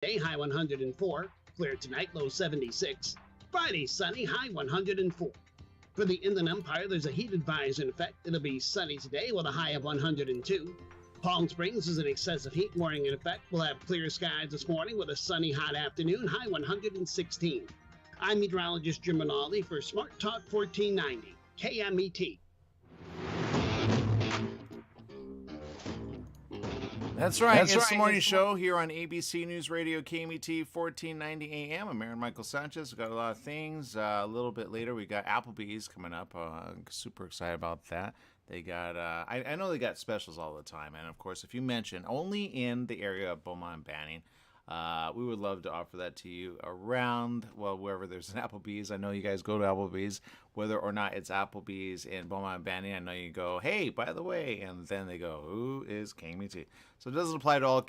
Day high 104. Clear tonight, low 76. Friday, sunny, high 104. For the Inland Empire, there's a heat advisory in effect. It'll be sunny today with a high of 102. Palm Springs is an excessive heat warning in effect. We'll have clear skies this morning with a sunny, hot afternoon, high 116. I'm meteorologist Jim Rinaldi for Smart Talk 1490, KMET. That's right. It's the morning show here on ABC News Radio KMET 1490 AM. I'm Aaron Michael Sanchez. We've got a lot of things. A little bit later, we got Applebee's coming up. Super excited about that. They got, I know they got specials all the time. And of course, if you mention only in the area of Beaumont and Banning, we would love to offer that to you around, well, wherever there's an Applebee's. I know you guys go to Applebee's, whether or not it's Applebee's in Beaumont and Banning. I know you go, hey, by the way, and then they go, who is KMET? So it doesn't apply to all.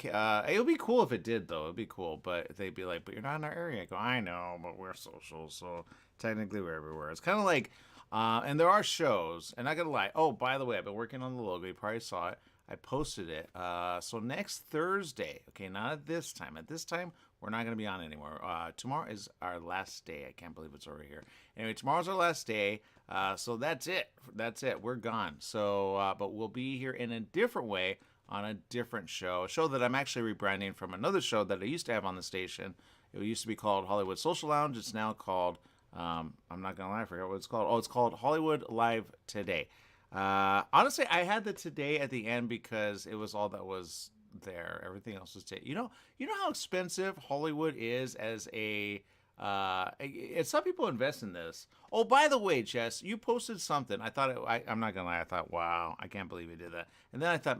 It would be cool if it did, though. It would be cool, but they'd be like, but you're not in our area. I go, I know, but we're social, so technically we're everywhere. It's kind of like, and there are shows, and not going to lie. Oh, by the way, I've been working on the logo. You probably saw it. I posted it. So next Thursday, okay, not at this time. At this time, we're not going to be on anymore. Tomorrow is our last day. I can't believe it's already here. Anyway, tomorrow's our last day. So that's it. That's it. We're gone. So, but we'll be here in a different way on a different show. A show that I'm actually rebranding from another show that I used to have on the station. It used to be called Hollywood Social Lounge. It's now called, I'm not going to lie, I forgot what it's called. Oh, it's called Hollywood Live Today. Honestly, I had the today at the end because it was all that was there. Everything else was today. You know how expensive Hollywood is as a. And some people invest in this. Oh, by the way, Jess, you posted something. I thought I'm not gonna lie. I thought, wow, I can't believe you did that. And then I thought,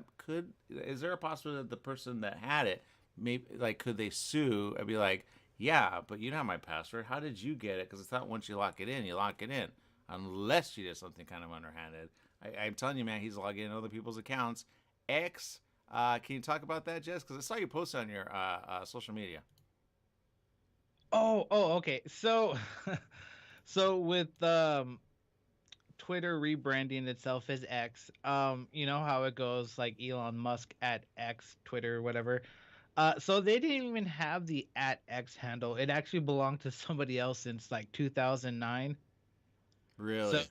is there a possibility that the person that had it, maybe like, could they sue? I'd be like, yeah, but you don't have my password. How did you get it? Because I thought once you lock it in, you lock it in, unless you did something kind of underhanded. I'm telling you, man, he's logging in other people's accounts. Can you talk about that, Jess? Because I saw you post on your social media. Oh, okay. So, so with Twitter rebranding itself as X, you know how it goes, like Elon Musk at X, Twitter, whatever. So they didn't even have the at X handle. It actually belonged to somebody else since like 2009. Really? So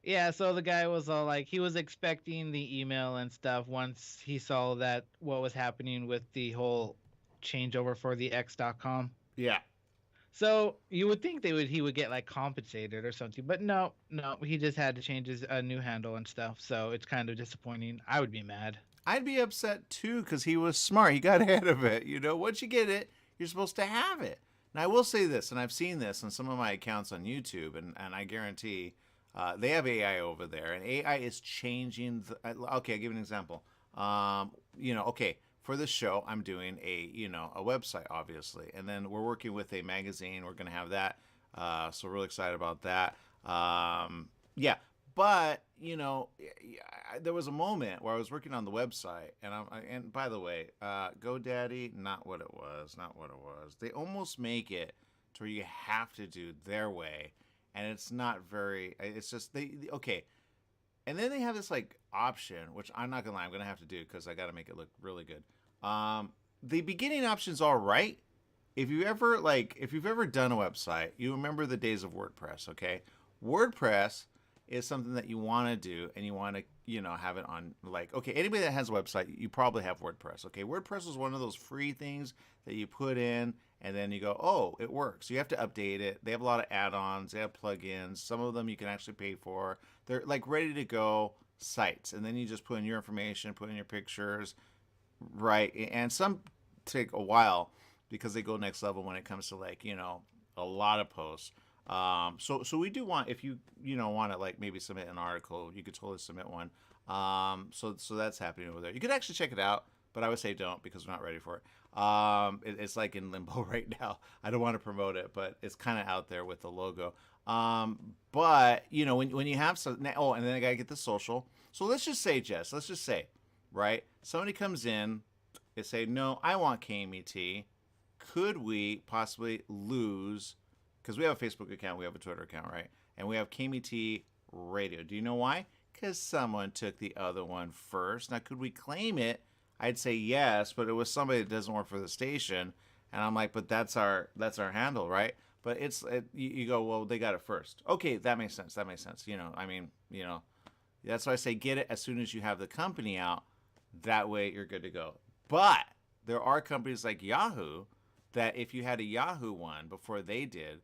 yeah, so the guy was all like, he was expecting the email and stuff once he saw that what was happening with the whole changeover for the X.com. Yeah. So you would think he would get like compensated or something, but no, he just had to change his new handle and stuff. So it's kind of disappointing. I would be mad. I'd be upset too because he was smart. He got ahead of it. You know, once you get it, you're supposed to have it. Now I will say this, and I've seen this on some of my accounts on YouTube, and I guarantee. They have AI over there, and AI is changing. Okay, I'll give you an example. Okay, for this show, I'm doing a website, obviously, and then we're working with a magazine. We're going to have that, so we're really excited about that. Yeah, but there was a moment where I was working on the website, and by the way, GoDaddy, not what it was. They almost make it to where you have to do their way. And it's not very. It's just okay. And then they have this like option, which I'm not gonna lie, I'm gonna have to do because I got to make it look really good. The beginning option's all right. If you've ever done a website, you remember the days of WordPress. Okay, WordPress is something that you want to do, and you want to have it on anybody that has a website, you probably have WordPress. Okay, WordPress is one of those free things that you put in. And then you go, oh, it works. You have to update it. They have a lot of add-ons. They have plugins. Some of them you can actually pay for. They're like ready to go sites. And then you just put in your information, put in your pictures, right? And some take a while because they go next level when it comes to a lot of posts. So we do want, if you want to maybe submit an article, you could totally submit one. So that's happening over there. You could actually check it out. But I would say don't because we're not ready for it. It's like in limbo right now. I don't want to promote it, but it's kind of out there with the logo. But when you have some, and then I gotta get the social. So let's just say, Jess, right? Somebody comes in, they say, no, I want KMET. Could we possibly lose? Because we have a Facebook account, we have a Twitter account, right? And we have KMET Radio. Do you know why? Because someone took the other one first. Now, could we claim it? I'd say yes, but it was somebody that doesn't work for the station. And I'm like, but that's our handle, right? But you go, well, they got it first. Okay, that makes sense. That makes sense. I mean, that's why I say get it as soon as you have the company out. That way you're good to go. But there are companies like Yahoo that if you had a Yahoo one before they did,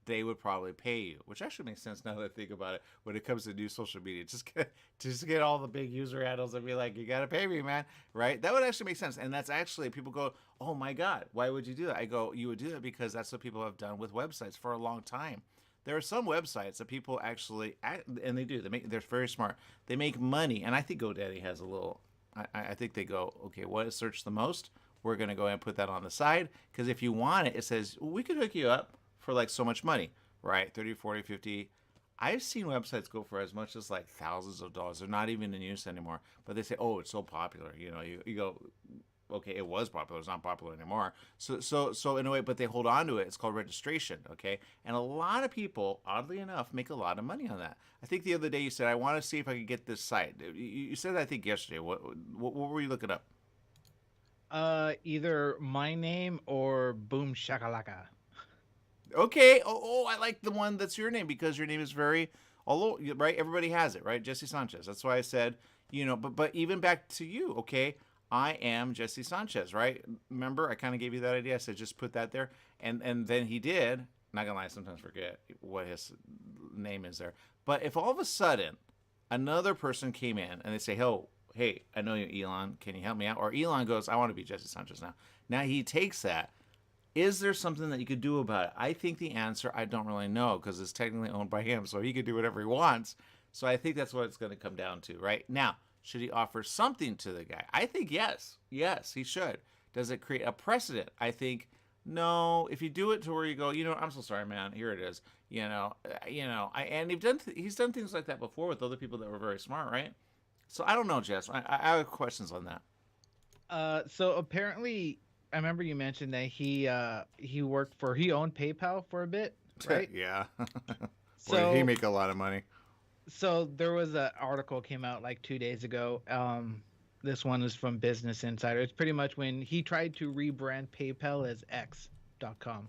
they would probably pay you, which actually makes sense now that I think about it. When it comes to new social media, just get all the big user handles and be like, you got to pay me, man, right? That would actually make sense. And that's actually, people go, oh my God, why would you do that? I go, you would do that because that's what people have done with websites for a long time. There are some websites that people actually, and they do, they're very smart. They make money. And I think GoDaddy has a little, I think they go, okay, what is searched the most? We're going to go ahead and put that on the side. Because if you want it, it says, we could hook you up for like so much money, right? 30, 40, 50. I've seen websites go for as much as like thousands of dollars. They're not even in use anymore. But they say, oh, it's so popular. You go, okay, it was popular. It's not popular anymore. So in a way, but they hold on to it. It's called registration, okay? And a lot of people, oddly enough, make a lot of money on that. I think the other day you said, I want to see if I could get this site. You said that, I think, yesterday. What were you looking up? Either my name or Boom Shakalaka. Okay. I like the one that's your name because your name is very, although, right? Everybody has it, right? Jesse Sanchez. That's why I said, but even back to you, okay? I am Jesse Sanchez, right? Remember, I kind of gave you that idea. I said, just put that there. And then he did. Not going to lie, I sometimes forget what his name is there. But if all of a sudden another person came in and they say, hey, I know you, Elon. Can you help me out? Or Elon goes, I want to be Jesse Sanchez now. Now he takes that. Is there something that you could do about it? I think the answer, I don't really know because it's technically owned by him. So he could do whatever he wants. So I think that's what it's going to come down to, right? Now, should he offer something to the guy? I think yes. Yes, he should. Does it create a precedent? I think no. If you do it to where you go, I'm so sorry, man. Here it is. And he's done things like that before with other people that were very smart, right? So I don't know, Jess. I have questions on that. So apparently, I remember you mentioned that he owned PayPal for a bit, right? Yeah. Where So did he make a lot of money? So there was an article came out like 2 days ago. This one is from Business Insider. It's pretty much when he tried to rebrand PayPal as X.com.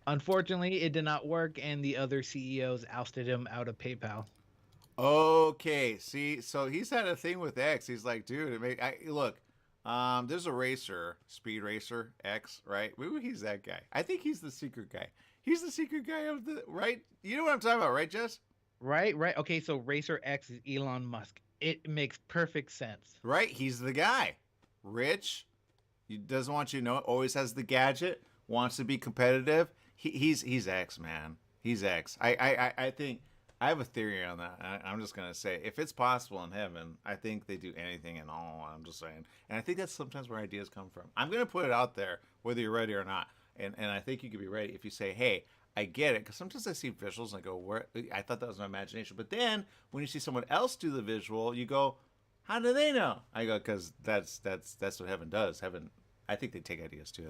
Unfortunately, it did not work, and the other CEOs ousted him out of PayPal. Okay, see, so he's had a thing with X. He's like, dude, look, there's a racer, Speed Racer X, right? Maybe he's that guy. I think he's the secret guy. He's the secret guy of the, right? You know what I'm talking about, right, Jess? Right. Okay, so Racer X is Elon Musk. It makes perfect sense. Right, he's the guy. Rich, he doesn't want you to know it, always has the gadget, wants to be competitive. He's X, man. He's X. I think, I have a theory on that. I'm just going to say, if it's possible in heaven, I think they do anything and all. I'm just saying. And I think that's sometimes where ideas come from. I'm going to put it out there, whether you're ready or not. And I think you could be ready if you say, hey, I get it. Because sometimes I see visuals and I go, where? I thought that was my imagination. But then when you see someone else do the visual, you go, how do they know? I go, because that's what heaven does. Heaven, I think they take ideas too,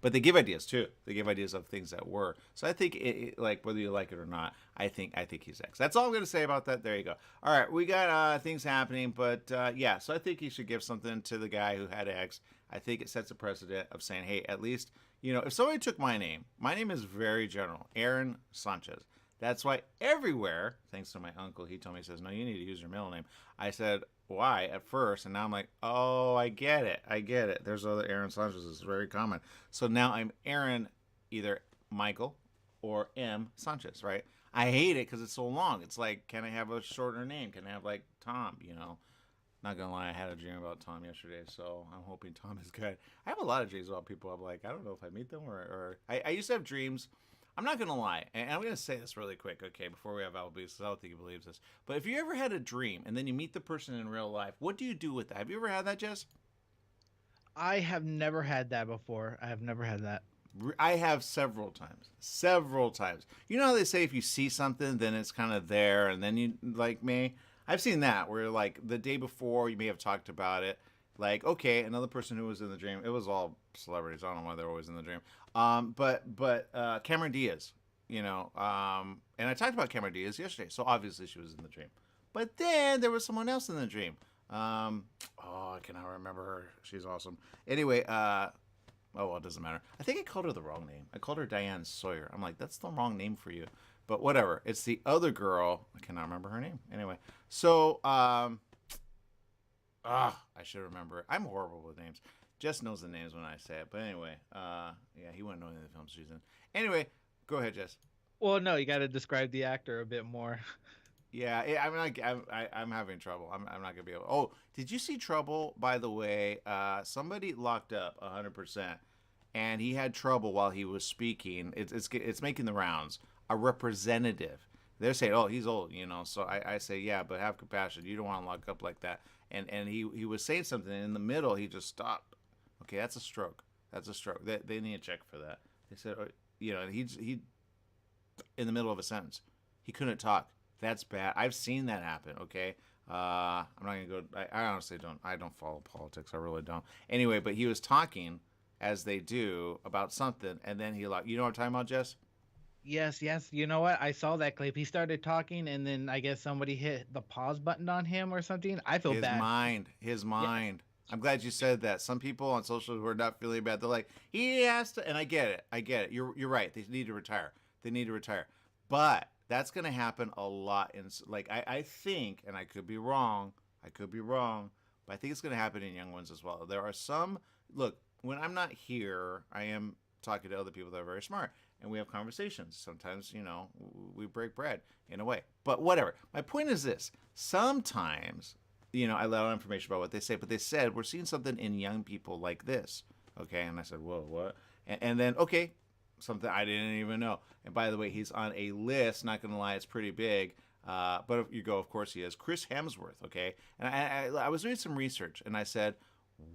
but they give ideas too. They give ideas of things that were. So I think, like whether you like it or not, I think he's X. That's all I'm going to say about that. There you go. All right, we got things happening, but yeah. So I think he should give something to the guy who had X. I think it sets a precedent of saying, hey, at least if somebody took my name is very general, Aaron Sanchez. That's why everywhere, thanks to my uncle, he told me, he says, no, you need to use your middle name. I said, why at first? And now I'm like, oh, I get it. There's other Aaron Sanchez. It's very common. So now I'm Aaron, either Michael or M Sanchez, right? I hate it because it's so long. It's like, can I have a shorter name? Can I have like Tom, Not gonna lie, I had a dream about Tom yesterday, so I'm hoping Tom is good. I have a lot of dreams about people. I'm like, I don't know if I meet them or I used to have dreams. I'm not gonna lie, and I'm gonna say this really quick, okay, before we have Albus, because I don't think he believes this. But if you ever had a dream and then you meet the person in real life, what do you do with that? Have you ever had that, Jess? I have never had that before. I have never had that. I have several times. You know how they say if you see something, then it's kind of there, and then you, like me, I've seen that where like the day before you may have talked about it. Like, okay, another person who was in the dream. It was all celebrities. I don't know why they're always in the dream. But Cameron Diaz, and I talked about Cameron Diaz yesterday. So obviously she was in the dream. But then there was someone else in the dream. I cannot remember her. She's awesome. Anyway, Oh, well, it doesn't matter. I think I called her the wrong name. I called her Diane Sawyer. I'm like, that's the wrong name for you. But whatever. It's the other girl. I cannot remember her name. Anyway, so I should remember. I'm horrible with names. Jess knows the names when I say it. But anyway, yeah, he wouldn't know any of the films she's in. Anyway, go ahead, Jess. Well, no, you got to describe the actor a bit more. Yeah, I'm having trouble. I'm not gonna be able. Oh, did you see Trouble? By the way, somebody locked up 100%, and he had trouble while he was speaking. It's making the rounds. A representative. They're saying, oh, he's old, you know. So I say, yeah, but have compassion. You don't want to lock up like that. And he was saying something, and in the middle, he just stopped. Okay, that's a stroke. That's a stroke. They need a check for that. They said, you know, he in the middle of a sentence, he couldn't talk. That's bad. I've seen that happen. Okay, I'm not gonna go. I honestly don't. I don't follow politics. I really don't. Anyway, but he was talking as they do about something, and then he like, you know what I'm talking about, Jess? Yes, yes. You know what? I saw that clip. He started talking, and then I guess somebody hit the pause button on him or something. I feel bad. His mind. Yeah. I'm glad you said that. Some people on social who are not feeling bad, they're like, he has to, and I get it. You're right. They need to retire. But that's going to happen a lot in, like, I think, and I could be wrong, but I think it's going to happen in young ones as well. There are some, look, when I'm not here, I am talking to other people that are very smart, and we have conversations. Sometimes, you know, we break bread in a way, but whatever. My point is this: sometimes, you know, I let out information about what they say, but they said we're seeing something in young people like this. Okay, and I said, whoa, what? And then, okay, something I didn't even know. And by the way, he's on a list. Not gonna lie, it's pretty big. But if you go, of course, he is Chris Hemsworth. Okay, and I was doing some research, and I said,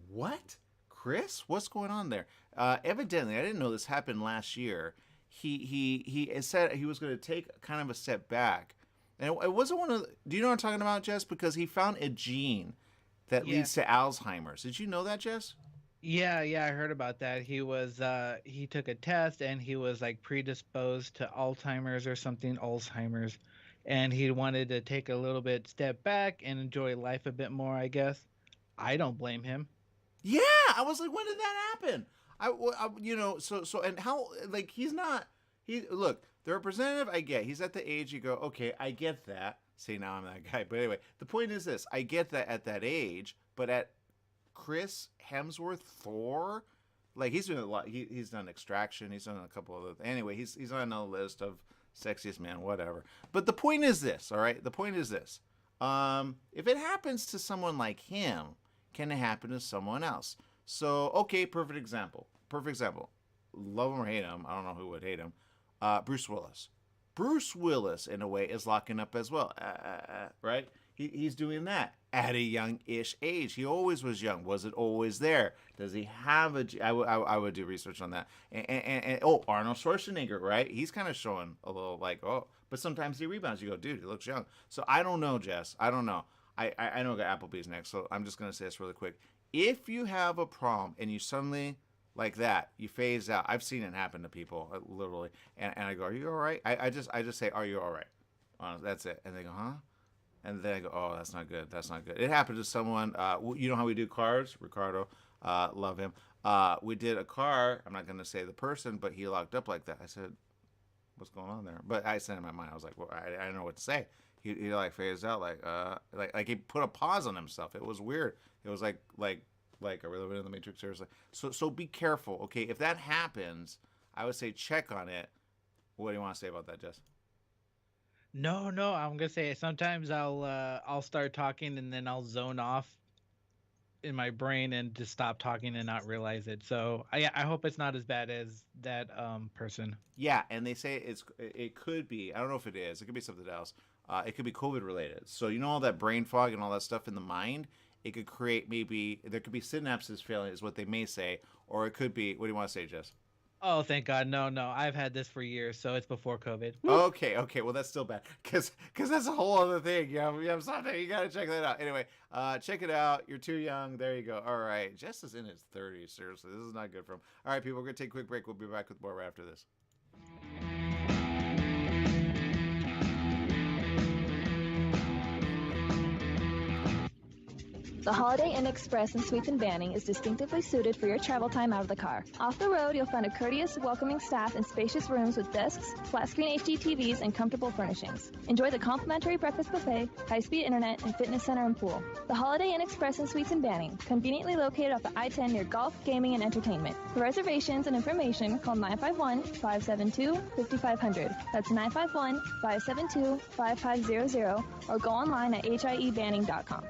what? Chris, what's going on there? Evidently, I didn't know this happened last year. He said he was going to take kind of a step back, and it wasn't one of. Do you know what I'm talking about, Jess? Because he found a gene that leads to Alzheimer's. Did you know that, Jess? Yeah, I heard about that. He took a test and he was like predisposed to Alzheimer's or something, Alzheimer's, and he wanted to take a little bit step back and enjoy life a bit more, I guess. I don't blame him. Yeah, I was like, when did that happen? You know, so and how, like, look, the representative, I get, he's at the age you go, okay, I get that. See, now I'm that guy. But anyway, the point is this: I get that at that age, but at Chris Hemsworth, Thor, like, he's doing a lot. He's done Extraction. He's done a couple of other. Anyway, he's on a list of sexiest man, whatever. But the point is this, all right? The point is this: if it happens to someone like him, can it happen to someone else? So, okay, perfect example. Love him or hate him, I don't know who would hate him. Bruce Willis. Bruce Willis, in a way, is locking up as well, right? He's doing that at a young-ish age. He always was young. Was it always there? Does he have a? I would do research on that. And Arnold Schwarzenegger, right? He's kind of showing a little like, oh, but sometimes he rebounds. You go, dude, he looks young. So I don't know, Jess. I don't know. I know I got Applebee's next, so I'm just gonna say this really quick. If you have a problem and you suddenly, like that, you phase out. I've seen it happen to people, literally. And I go, are you all right? I just say, are you all right? That's it. And they go, huh? And then I go, oh, that's not good. It happened to someone. You know how we do cars? Ricardo, love him. We did a car. I'm not going to say the person, but he locked up like that. I said, what's going on there? But I said in my mind, I was like, well, I don't know what to say. He like phased out, like he put a pause on himself. It was weird. It was like are we living in the Matrix? Seriously. So be careful, okay? If that happens, I would say check on it. What do you want to say about that, Jess? No, I'm gonna say sometimes I'll start talking and then I'll zone off in my brain and just stop talking and not realize it. So I hope it's not as bad as that person. Yeah, and they say it could be. I don't know if it is. It could be something else. It could be COVID related. So you know all that brain fog and all that stuff in the mind. It could create there could be synapses failing, is what they may say, or it could be. What do you want to say, Jess? Oh, thank God. No. I've had this for years, so it's before COVID. Okay. Well, that's still bad. Because that's a whole other thing. You have something. You got to check that out. Anyway, check it out. You're too young. There you go. All right. Jess is in his 30s. Seriously. This is not good for him. All right, people. We're going to take a quick break. We'll be back with more right after this. The Holiday Inn Express and Suites in Banning is distinctively suited for your travel time out of the car. Off the road, you'll find a courteous, welcoming staff and spacious rooms with desks, flat-screen HD TVs, and comfortable furnishings. Enjoy the complimentary breakfast buffet, high-speed internet, and fitness center and pool. The Holiday Inn Express and Suites in Banning, conveniently located off the I-10 near golf, gaming, and entertainment. For reservations and information, call 951-572-5500. That's 951-572-5500, or go online at hiebanning.com.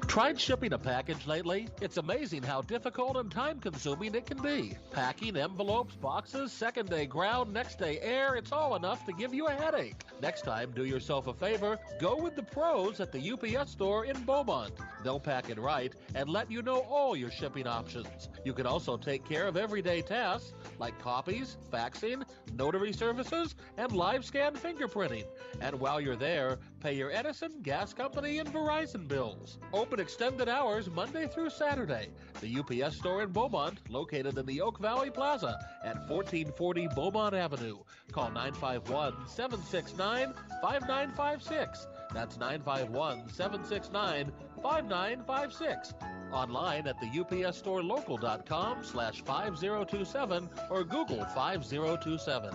Tried shipping a package lately? It's amazing how difficult and time-consuming it can be. Packing, envelopes, boxes, second-day ground, next-day air, it's all enough to give you a headache. Next time, do yourself a favor, go with the pros at the UPS store in Beaumont. They'll pack it right and let you know all your shipping options. You can also take care of everyday tasks like copies, faxing, notary services, and live scan fingerprinting. And while you're there, pay your Edison, gas company, and Verizon bills. Open extended hours Monday through Saturday. The UPS store in Beaumont, located in the Oak Valley Plaza at 1440 Beaumont Avenue. Call 951-769-5956. That's 951-769-5956. Online at the upsstorelocal.com/5027 or Google 5027.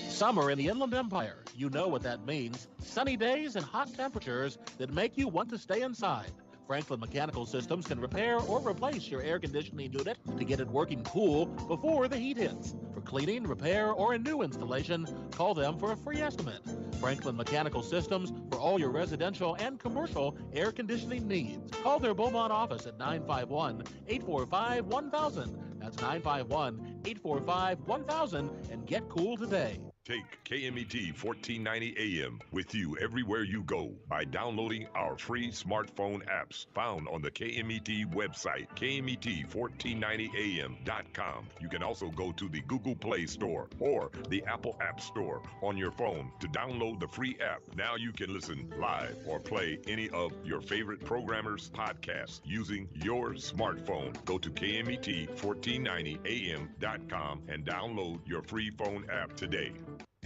Summer in the Inland Empire. You know what that means. Sunny days and hot temperatures that make you want to stay inside. Franklin Mechanical Systems can repair or replace your air conditioning unit to get it working cool before the heat hits. For cleaning, repair, or a new installation, call them for a free estimate. Franklin Mechanical Systems for all your residential and commercial air conditioning needs. Call their Beaumont office at 951-845-1000. That's 951-845-1000 and get cool today. Take KMET 1490 AM with you everywhere you go by downloading our free smartphone apps found on the KMET website, KMET1490am.com. You can also go to the Google Play Store or the Apple App Store on your phone to download the free app. Now you can listen live or play any of your favorite programmers' podcasts using your smartphone. Go to KMET1490am.com and download your free phone app today.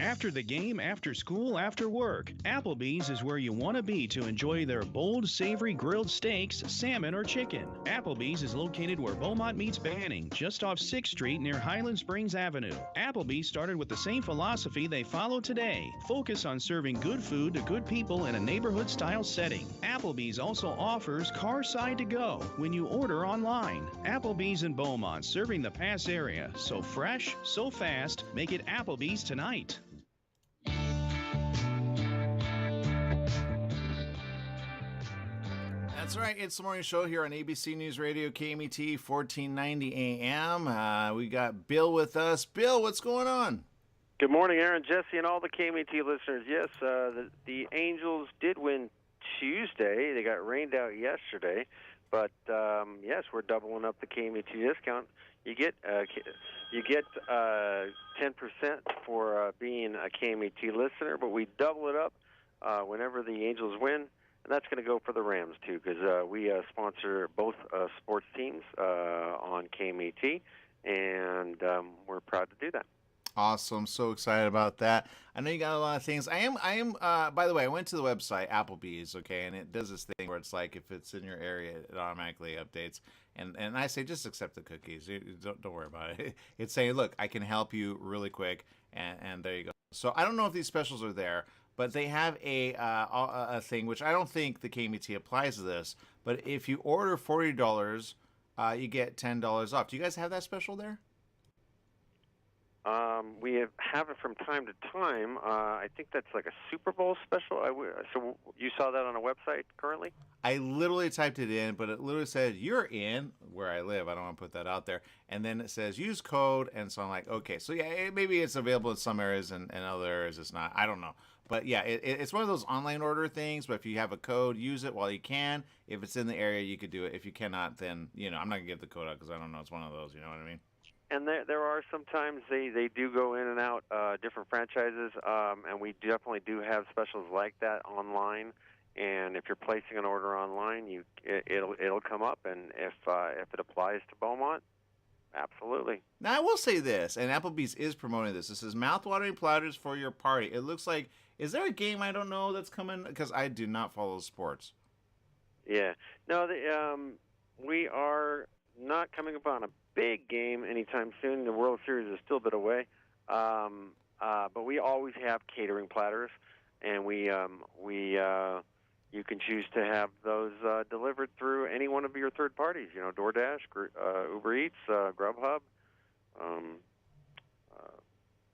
After the game, after school, after work, Applebee's is where you want to be to enjoy their bold, savory grilled steaks, salmon, or chicken. Applebee's is located where Beaumont meets Banning, just off 6th Street near Highland Springs Avenue. Applebee's started with the same philosophy they follow today. Focus on serving good food to good people in a neighborhood-style setting. Applebee's also offers Carside to Go when you order online. Applebee's in Beaumont, serving the Pass area. So fresh, so fast, make it Applebee's tonight. That's right. It's the morning show here on ABC News Radio, KMET 1490 AM. We got Bill with us. Bill, what's going on? Good morning, Aaron, Jesse, and all the KMET listeners. Yes, the Angels did win Tuesday. They got rained out yesterday. But, yes, we're doubling up the KMET discount. You get 10% for being a KMET listener, but we double it up whenever the Angels win. And that's going to go for the Rams, too, because we sponsor both sports teams on KMET, and we're proud to do that. Awesome. So excited about that. I know you got a lot of things. I am, by the way, I went to the website, Applebee's, okay, and it does this thing where it's like if it's in your area, it automatically updates. And I say just accept the cookies. Don't worry about it. It's saying, look, I can help you really quick, and there you go. So I don't know if these specials are there, but they have a thing, which I don't think the KMET applies to this, but if you order $40, you get $10 off. Do you guys have that special there? We have it from time to time. I think that's like a Super Bowl special. So you saw that on a website currently? I literally typed it in, but it literally said, you're in where I live. I don't want to put that out there. And then it says, use code. And so I'm like, okay. So, yeah, maybe it's available in some areas and other areas it's not. I don't know. But, yeah, it's one of those online order things. But if you have a code, use it while you can. If it's in the area, you could do it. If you cannot, then, I'm not going to give the code out because I don't know. It's one of those. You know what I mean? And there are sometimes they do go in and out different franchises, and we definitely do have specials like that online. And if you're placing an order online, it'll come up, and if it applies to Beaumont, Absolutely. Now, I will say this, and Applebee's is promoting this. This is mouth-watering platters for your party. It looks like, is there a game I don't know that's coming? Because I do not follow sports. Yeah. No, we are not coming upon a big game anytime soon. The World Series is still a bit away. But we always have catering platters, and you can choose to have those delivered through any one of your third parties. You know, DoorDash, Uber Eats, Grubhub.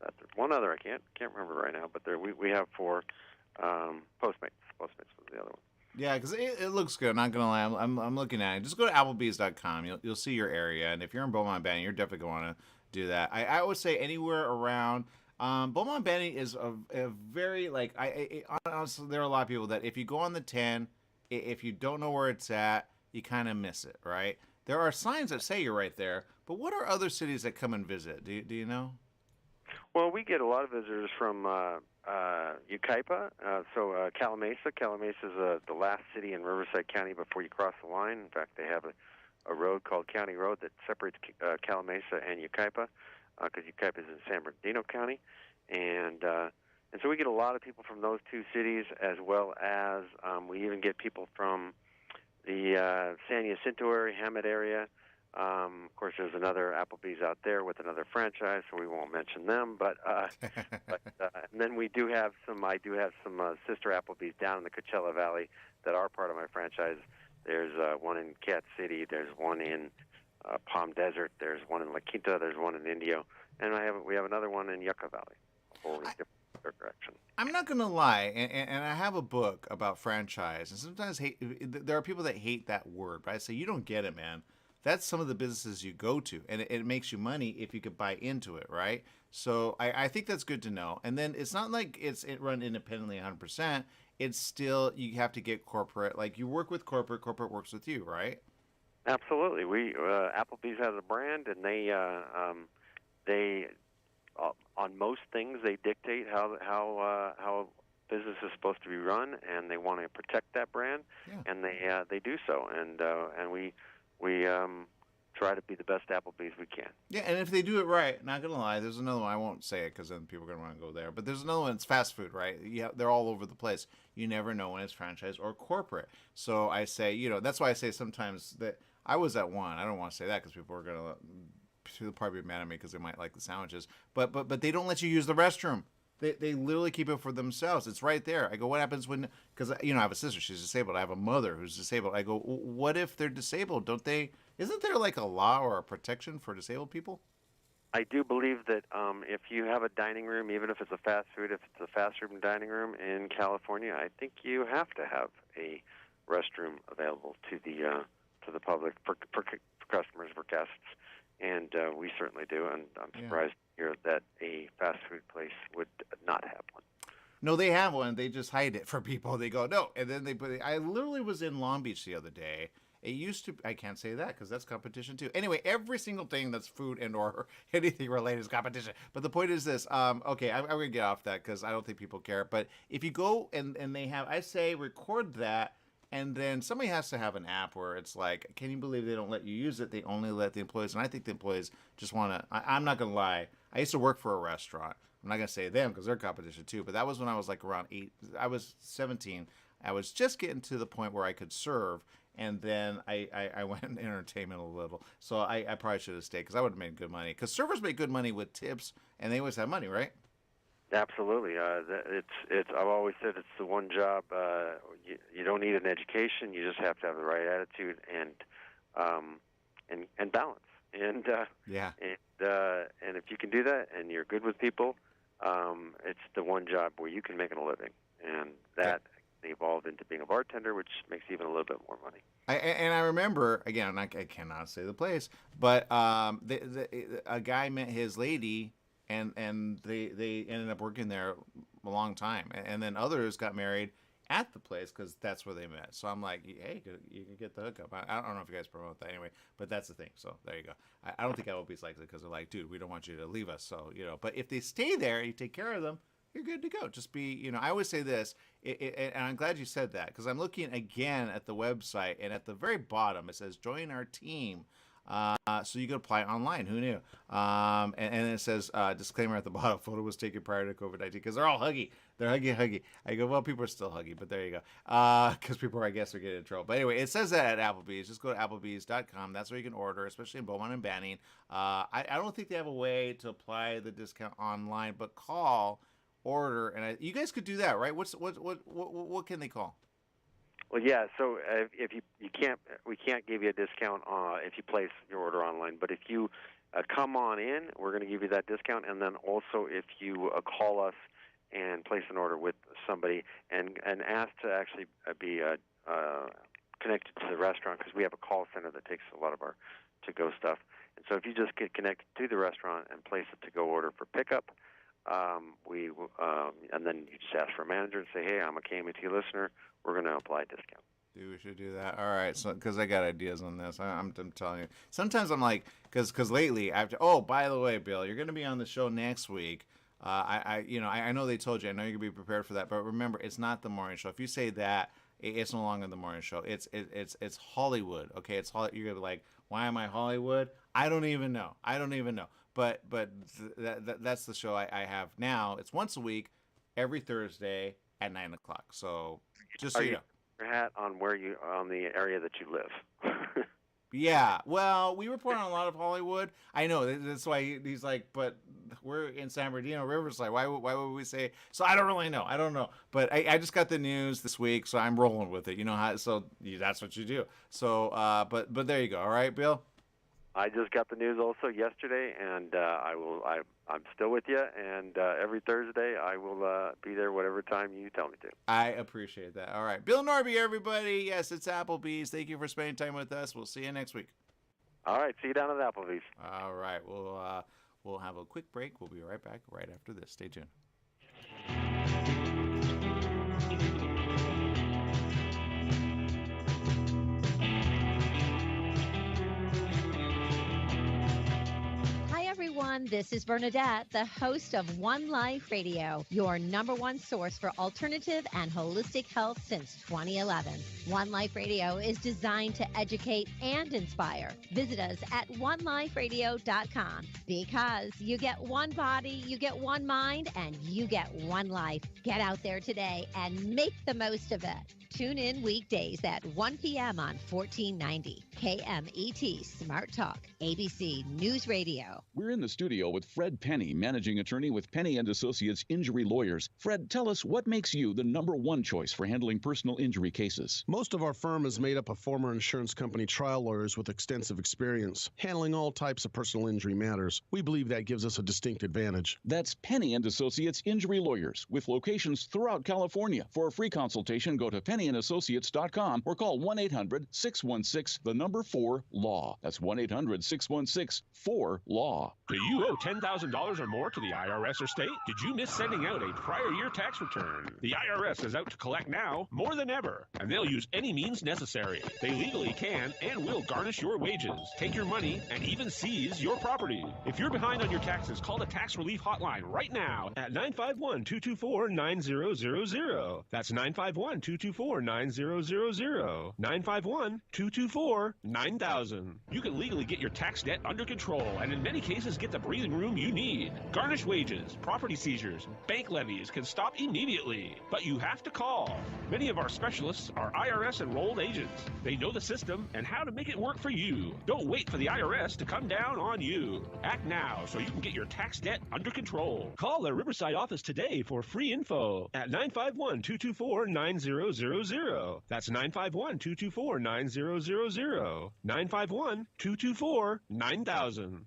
There's one other I can't remember right now, but we have 4. Postmates. Postmates was the other one. Yeah, because it looks good. I'm not gonna lie. I'm looking at it. Just go to Applebee's.com. You'll see your area, and if you're in Beaumont Banning, you're definitely going to do that. I would say anywhere around. Beaumont Banning is a very honestly, there are a lot of people that if you go on the 10, if you don't know where it's at, you kind of miss it, right? There are signs that say you're right there, but what are other cities that come and visit? Do you know? Well, we get a lot of visitors from Yucaipa, Calamasa. Calamasa is the last city in Riverside County before you cross the line. In fact, they have a road called County Road that separates Calamasa and Yucaipa, because Yucaipa is in San Bernardino County, and so we get a lot of people from those 2 cities, as well as we even get people from the San Jacinto area, Hammett area. Of course, there's another Applebee's out there with another franchise, so we won't mention them. But and then I do have some sister Applebee's down in the Coachella Valley that are part of my franchise. There's one in Cat City. There's one in Palm Desert. There's one in La Quinta. There's one in Indio, and we have another one in Yucca Valley. Wholly different direction. I'm not gonna lie, and I have a book about franchise, and sometimes there are people that hate that word, but I say you don't get it, man. That's some of the businesses you go to, and it makes you money if you could buy into it, right? So I think that's good to know. And then it's not like it run independently 100%. It's still, you have to get corporate. Like, you work with corporate works with you, right? Absolutely. Applebee's has a brand, and they on most things they dictate how business is supposed to be run, and they want to protect that brand, and they do so, and we try to be the best Applebee's we can. Yeah, and if they do it right, not gonna lie, there's another one. I won't say it because then people are gonna want to go there. But there's another one. It's fast food, right? Yeah, they're all over the place. You never know when it's franchise or corporate. So I say, that's why I say sometimes that I was at one. I don't want to say that because people are gonna probably be mad at me because they might like the sandwiches. But they don't let you use the restroom. They literally keep it for themselves. It's right there. I go, what happens when, because, I have a sister, she's disabled. I have a mother who's disabled. I go, what if they're disabled? Isn't there like a law or a protection for disabled people? I do believe that if you have a dining room, even if it's a fast food, if it's a fast food dining room in California, I think you have to have a restroom available to the public for customers, for guests. And we certainly do, and I'm surprised to hear that a fast food place would not have one. No, they have one. They just hide it for people. They go, no. And then they put it. I literally was in Long Beach the other day. It used to, I can't say that because that's competition too. Anyway, every single thing that's food and or anything related is competition. But the point is this. Okay, I'm going to get off that because I don't think people care. But if you go and they have, I say record that. And then somebody has to have an app where it's like, can you believe they don't let you use it? They only let the employees. And I think the employees just want to, I'm not going to lie. I used to work for a restaurant. I'm not going to say them because they're competition too. But that was when I was like around 8. I was 17. I was just getting to the point where I could serve. And then I went in entertainment a little. So I probably should have stayed because I would have made good money. Because servers make good money with tips. And they always have money, right? Absolutely. I've always said it's the one job. You don't need an education. You just have to have the right attitude and balance. And if you can do that, and you're good with people, it's the one job where you can make a living. And that evolved into being a bartender, which makes even a little bit more money. I remember, again, I cannot say the place, but a guy met his lady. And they ended up working there a long time, and then others got married at the place because that's where they met. So I'm like, hey, you can get the hookup. I don't know if you guys promote that anyway, but that's the thing. So there you go. I don't think Applebee's likes it because they're like, dude, we don't want you to leave us. So but if they stay there, you take care of them, you're good to go. Just be, I always say this, and I'm glad you said that because I'm looking again at the website, and at the very bottom it says join our team. So you can apply online. Who knew? And it says disclaimer at the bottom: photo was taken prior to COVID-19 because they're all huggy. They're huggy. I go, well, people are still huggy, but there you go. Because people, I guess, are getting in trouble. But anyway, it says that at Applebee's. Just go to Applebee's.com. That's where you can order, especially in Beaumont and Banning. I don't think they have a way to apply the discount online, but call, order, and you guys could do that, right? What can they call? Well, yeah. So if you can't, we can't give you a discount if you place your order online. But if you come on in, we're going to give you that discount. And then also, if you call us and place an order with somebody and ask to actually be connected to the restaurant, because we have a call center that takes a lot of our to-go stuff. And so if you just get connected to the restaurant and place a to-go order for pickup, and then you just ask for a manager and say, hey, I'm a KMET listener. We're going to apply a discount. Dude, we should do that. All right, so because I got ideas on this, I'm telling you. Sometimes I'm like, because lately after. Oh, by the way, Bill, you're going to be on the show next week. I know they told you. I know you're gonna be prepared for that, but remember, it's not the morning show. If you say that, it's no longer the morning show. It's Hollywood. Okay, it's Hollywood. You're gonna be like, why am I Hollywood? I don't even know. But that's the show I have now. It's once a week, every Thursday at 9 o'clock. So just so you know. Your hat on on the area that you live. Yeah, well, we report on a lot of Hollywood. I know, that's why he's like, but we're in San Bernardino, Riverside. Why would we say? So I don't really know. I don't know. But I just got the news this week, so I'm rolling with it. You know how? So that's what you do. So, but there you go. All right, Bill? I just got the news also yesterday, and I'm still with you. And every Thursday, I will be there whatever time you tell me to. I appreciate that. All right, Bill Norby, everybody. Yes, it's Applebee's. Thank you for spending time with us. We'll see you next week. All right, see you down at Applebee's. All right, we'll have a quick break. We'll be right back right after this. Stay tuned. Everyone, this is Bernadette, the host of One Life Radio, your #1 source for alternative and holistic health since 2011. One Life Radio is designed to educate and inspire. Visit us at oneliferadio.com because you get one body, you get one mind, and you get one life. Get out there today and make the most of it. Tune in weekdays at 1 p.m. on 1490 KMET Smart Talk, ABC News Radio. We're in the studio with Fred Penny, managing attorney with Penny & Associates Injury Lawyers. Fred, tell us what makes you the #1 choice for handling personal injury cases. Most of our firm is made up of former insurance company trial lawyers with extensive experience handling all types of personal injury matters. We believe that gives us a distinct advantage. That's Penny & Associates Injury Lawyers with locations throughout California. For a free consultation, go to PennyandAssociates.com or call 1-800-616-4-LAW. That's 1-800-616-4-LAW. Do you owe $10,000 or more to the IRS or state? Did you miss sending out a prior year tax return? The IRS is out to collect now more than ever, and they'll use any means necessary. They legally can and will garnish your wages, take your money, and even seize your property. If you're behind on your taxes, call the Tax Relief Hotline right now at 951-224-9000. That's 951-224-9000. 951-224-9000. You can legally get your tax debt under control and in many cases get the breathing room you need. Garnished wages, property seizures, bank levies can stop immediately, but you have to call. Many of our specialists are IRS enrolled agents. They know the system and how to make it work for you. Don't wait for the IRS to come down on you. Act now so you can get your tax debt under control. Call the Riverside office today for free info at 951-224-9000. That's 951-224-9000. 951-224-9000.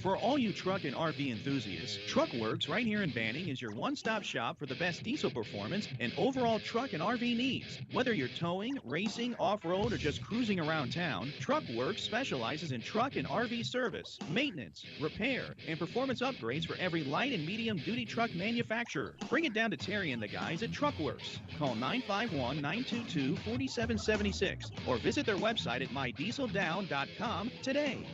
For all you truck and RV enthusiasts, Truckworks right here in Banning is your one-stop shop for the best diesel performance and overall truck and RV needs. Whether you're towing, racing, off-road, or just cruising around town, Truckworks specializes in truck and RV service, maintenance, repair, and performance upgrades for every light and medium-duty truck manufacturer. Bring it down to Terry and the guys at Truckworks. Call 951-922-4776 or visit their website at mydieseldown.com today.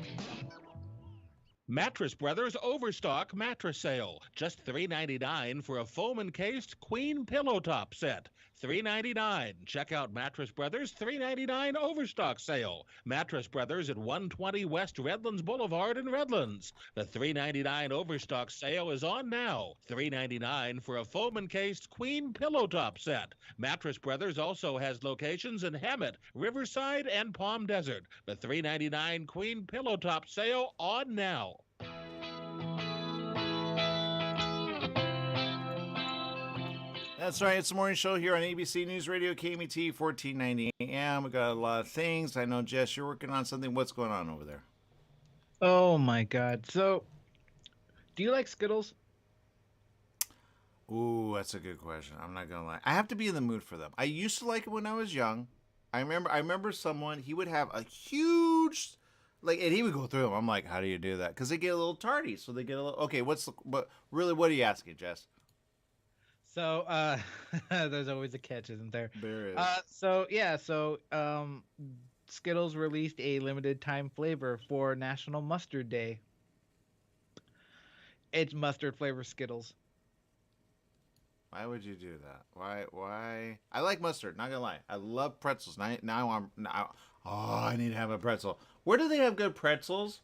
Mattress Brothers Overstock Mattress Sale. Just $3.99 for a foam-encased queen pillow top set. $3.99. Check out Mattress Brothers $3.99 overstock sale. Mattress Brothers at 120 West Redlands Boulevard in Redlands. The $3.99 overstock sale is on now. $3.99 for a foam encased queen pillow top set. Mattress Brothers also has locations in Hemet, Riverside, and Palm Desert. The $3.99 queen pillow top sale on now. That's right. It's the morning show here on ABC News Radio, KMET 1490 AM. We got a lot of things. I know, Jess, you're working on something. What's going on over there? Oh my God. So, do you like Skittles? Ooh, that's a good question. I'm not gonna lie. I have to be in the mood for them. I used to like it when I was young. I remember someone, he would have a huge, and he would go through them. I'm like, how do you do that? Because they get a little tardy, so they get a little. Okay, what are you asking, Jess? So, there's always a catch, isn't there? There is. So Skittles released a limited time flavor for National Mustard Day. It's mustard flavor Skittles. Why would you do that? Why? I like mustard, not gonna lie. I love pretzels. Now I need to have a pretzel. Where do they have good pretzels?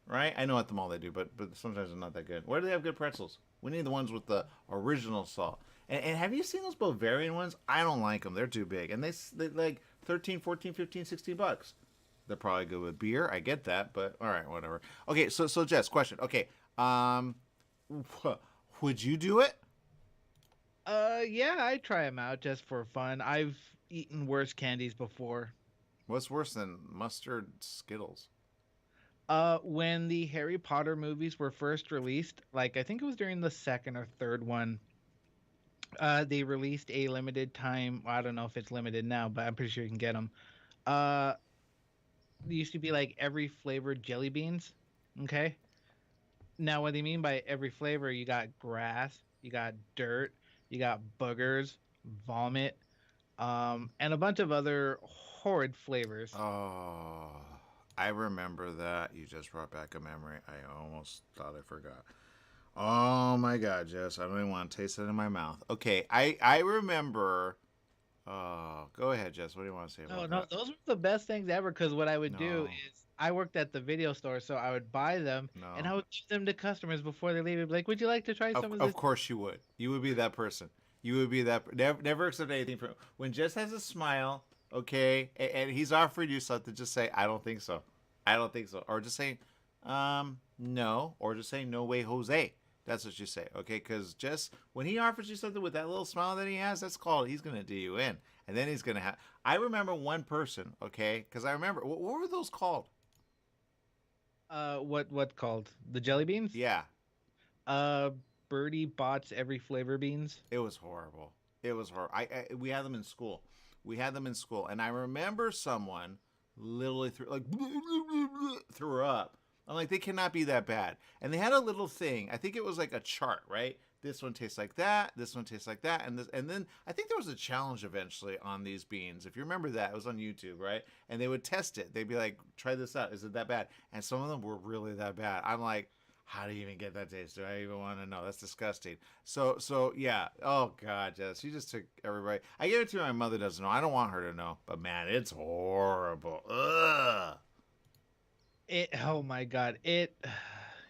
Right? I know at the mall they do, but sometimes they're not that good. Where do they have good pretzels? We need the ones with the original salt. And have you seen those Bavarian ones? I don't like them. They're too big. And they like 13, 14, 15, 16 bucks. They're probably good with beer. I get that, but all right, whatever. Okay, so Jess, question. Okay, would you do it? Yeah, I'd try them out just for fun. I've eaten worse candies before. What's worse than mustard Skittles? When the Harry Potter movies were first released, I think it was during the second or third one, they released a limited time. I don't know if it's limited now, but I'm pretty sure you can get them. There used to be every flavored jelly beans. Okay. Now, what they mean by every flavor, you got grass, you got dirt, you got boogers, vomit, and a bunch of other horrid flavors. Oh, I remember that. You just brought back a memory. I almost thought I forgot. Oh my God, Jess, I don't even want to taste it in my mouth. Okay, I remember. Oh, go ahead, Jess. What do you want to say about that? No, those were the best things ever. Because what I would do is I worked at the video store, so I would buy them and I would give them to customers before they leave. I'd be like, "Would you like to try some of this?" Of course you would. You would be that person. You would be that. Never accept anything from when Jess has a smile. Okay, and he's offered you something. Just say, "I don't think so. I don't think so," or just say, "No," or just say, "No way, Jose." That's what you say, okay? Because just when he offers you something with that little smile that he has, that's called he's going to do you in. And then he's going to have... I remember one person, okay? Because I remember... What were those called? What called? The jelly beans? Yeah. Birdie Bott's Every Flavor Beans. It was horrible. It was horrible. We had them in school. And I remember someone literally threw up. I'm like, they cannot be that bad. And they had a little thing. I think it was like a chart, right? This one tastes like that. This one tastes like that. And then I think there was a challenge eventually on these beans. If you remember that, it was on YouTube, right? And they would test it. They'd be like, try this out. Is it that bad? And some of them were really that bad. I'm like, how do you even get that taste? Do I even want to know? That's disgusting. So yeah. Oh God, Jess, you just took everybody. I gave it to my mother doesn't know. I don't want her to know. But man, it's horrible. Ugh. Oh my God. It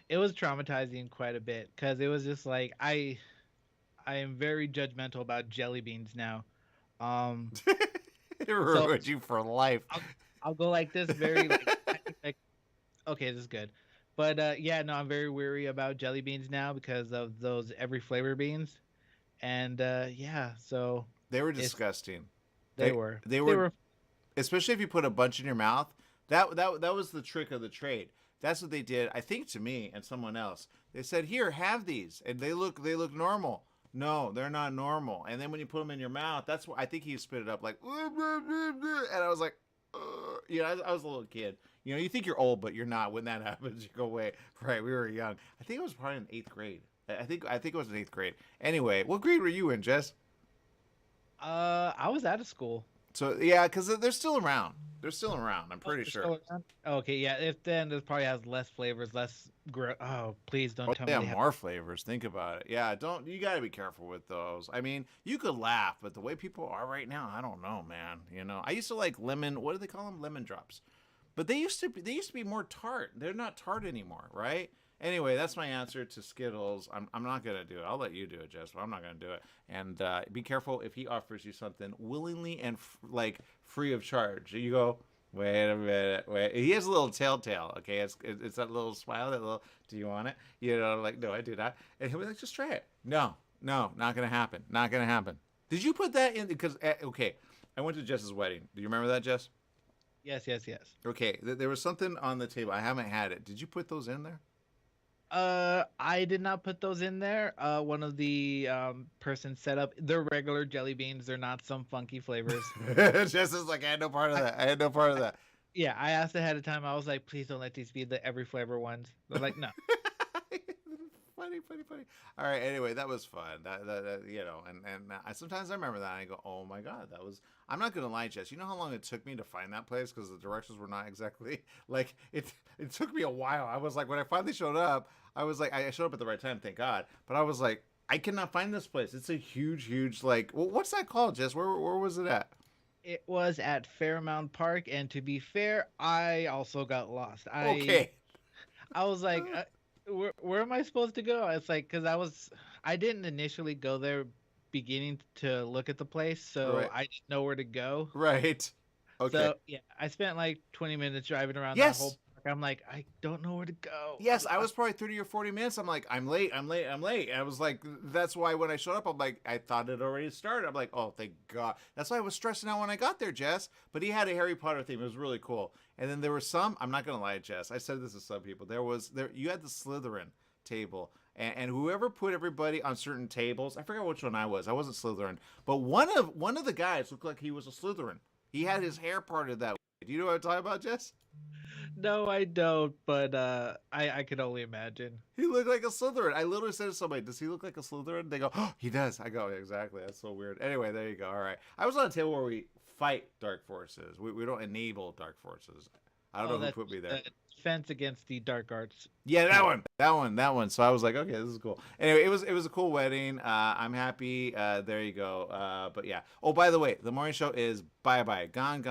was traumatizing quite a bit because it was just like I am very judgmental about jelly beans now. It ruined you for life. I'll go like this very okay, this is good. But yeah, no, I'm very weary about jelly beans now because of those every flavor beans. And yeah, so they were disgusting. They were. Especially if you put a bunch in your mouth. That was the trick of the trade. That's what they did, I think, to me and someone else. They said, "Here, have these," and they look normal. No, they're not normal. And then when you put them in your mouth, that's what I think he spit it up like, and I was like, I was a little kid. You think you're old, but you're not. When that happens, you go away. Right? We were young. I think it was probably in 8th grade. I think it was in 8th grade. Anyway, what grade were you in, Jess? I was out of school. So yeah, because they're still around. They're still around. I'm pretty sure. Okay, yeah. If then it probably has less flavors, less. Oh, please don't Oh, tell they me have they have. more flavors. Think about it. Yeah, don't. You got to be careful with those. I mean, you could laugh, but the way people are right now, I don't know, man. You know, I used to like lemon. What do they call them? Lemon drops. But they used to be. They used to be more tart. They're not tart anymore, right? Anyway, that's my answer to Skittles. I'm not gonna do it. I'll let you do it, Jess. But I'm not gonna do it. And be careful if he offers you something willingly and like free of charge. You go. Wait a minute. Wait. He has a little telltale. Okay, it's that little smile. That little. Do you want it? You know, like no, I do not. And he'll be like, just try it. No, not gonna happen. Not gonna happen. Did you put that in? Because okay, I went to Jess's wedding. Do you remember that, Jess? Yes. Okay, there was something on the table. I haven't had it. Did you put those in there? I did not put those in there. One of the persons set up. They're regular jelly beans. They're not some funky flavors. Jess is like, I had no part of that. I had no part of that. Yeah, I asked ahead of time. I was like, please don't let these be the every flavor ones. They're like, no. funny. All right. Anyway, that was fun. That you know, and sometimes I remember that and I go, oh my god, that was. I'm not gonna lie, Jess. You know how long it took me to find that place because the directions were not exactly like it. It took me a while. I was like, when I finally showed up, I was like, I showed up at the right time, thank God. But I was like, I cannot find this place. It's a huge like. Well, what's that called, Jess? Where was it at? It was at Fairmount Park, and to be fair, I also got lost. Okay. I was like, where am I supposed to go? It's like because I didn't initially go there beginning to look at the place, so Right. I didn't know where to go. Right. Okay. So yeah, I spent like 20 minutes driving around Yes. that whole park. I'm like, I don't know where to go. Yes, I was probably 30 or 40 minutes. I'm like, I'm late. And I was like, that's why when I showed up, I'm like, I thought it already started. I'm like, oh, thank God. That's why I was stressing out when I got there, Jess. But he had a Harry Potter theme. It was really cool. And then there were some, I'm not going to lie, Jess. I said this to some people. You had the Slytherin table. And whoever put everybody on certain tables, I forgot which one I was. I wasn't Slytherin. But one of the guys looked like he was a Slytherin. He had his hair parted that way. Do you know what I'm talking about, Jess? No, I don't, but I could only imagine. He looked like a Slytherin. I literally said to somebody, does he look like a Slytherin? They go, oh, he does. I go, exactly. That's so weird. Anyway, there you go. All right. I was on a table where we fight dark forces. We don't enable dark forces. I don't know who put me there. Defense against the dark arts. Yeah, that one. So I was like, okay, this is cool. Anyway, it was a cool wedding. I'm happy. There you go. But yeah. Oh, by the way, the morning show is bye. Gone.